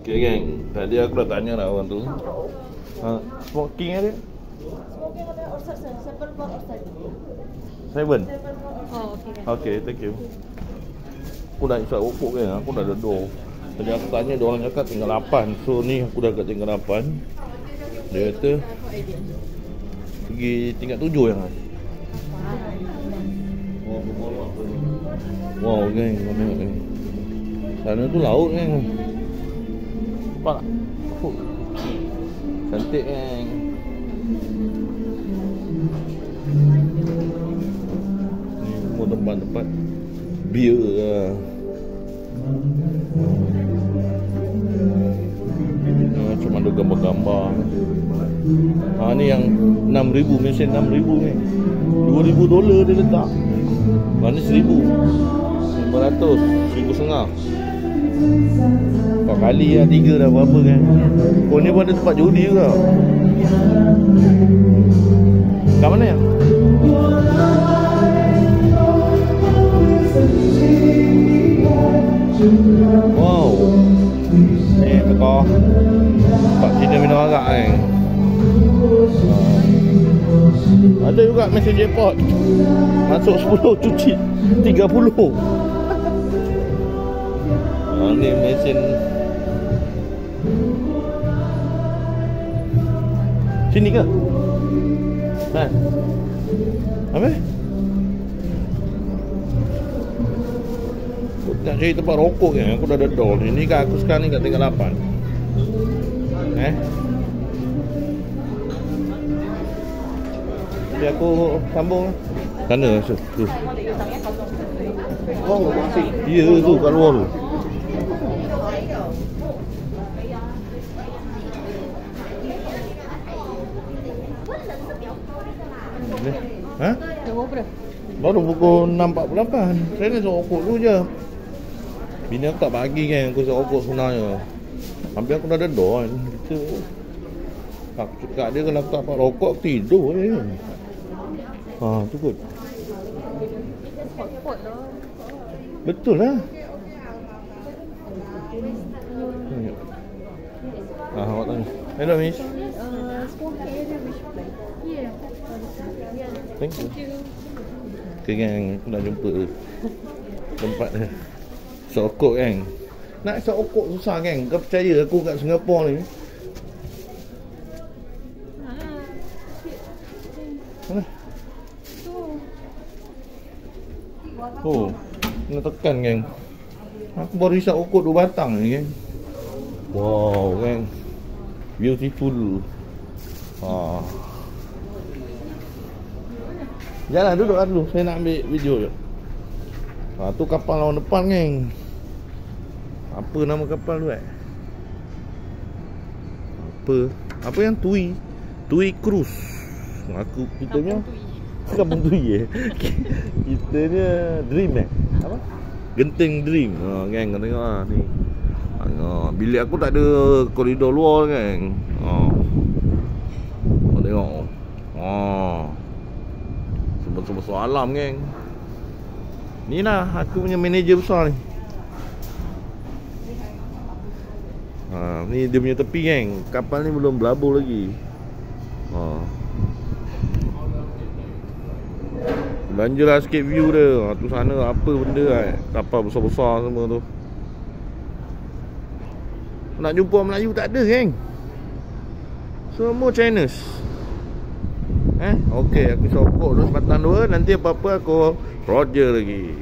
Okay geng, tadi aku dah tanya lah orang tu. Smoking ada? Smoking ada outside sir, 7 for outside. 7? Oh, okay. Okay, thank you. Aku dah isap rokok kan, aku dah duduk. Tadi aku tanya, dia orang cakap tinggal 8. So ni aku dah kat tinggal 8. Dia kata pergi tingkat 7 yang ni. Wow geng, kau tengok ni. Sana tu laut geng. Nampak tak? Cantik geng. Ni semua tempat-tempat beer lah. Cuma ada gambar-gambar. Ni yang 6,000, mesin 6,000 ni. $2,000 dia letak. Ni 1,000. 500, 1,500. 4 kali lah, 3 dah berapa kan. Oh ni pun ada tempat judi juga. Kat mana ya? Wow. Ni tekah tempat Cina minum arak kan. Ada juga mesin jackpot. Masuk 10, cuci 30. Ni mesin. Sini ke? Apa? Aku nak cari tempat rokok kan. Aku dah ada dol. Ini kat aku sekarang ni kat tingkat 8. Jadi aku sambung sana tu. Oh, masih. Ya tu kat luar tu. Ha? Baru pukul 6.48. Saya nak suruh rokok dulu je. Bini aku tak bagi kan. Aku suruh rokok sebenarnya. Hampir aku dah dedah kan. Kita aku cakap dia kalau aku tak dapat rokok aku tidur je. Tu kot. Betul lah. Awak tanya. Hello miss. Thank you. Okay gang, aku nak jumpa tempat dia. Sokok kan. Nak sokok susah kan. Kau percaya aku kat Singapura ni. Mana? Oh, nak tekan geng. Aku baru isap rokok 2 batang ni geng. Wow geng. Beautiful. Jalan duduk lah dulu. Saya nak ambil video je. Tu kapal lawan depan geng. Apa nama kapal tu Apa yang Tui Cruise. Kita punya Kampung Tui Kita ni Dream apa? Genting Dream. Geng kau tengok lah ni. Bilik aku tak ada koridor luar geng. Kau tengok. Sebab alam geng. Ni lah aku punya manager besar ni. Ni dia punya tepi geng. Kapal ni belum berlabur lagi. Belanjalah sikit view dia. Tu sana apa benda lah. Kapal besar-besar semua tu. Nak jumpa orang Melayu tak ada geng. Semua Chinese. Okey, aku sokok dulu batang 2. Nanti apa-apa aku Roger lagi.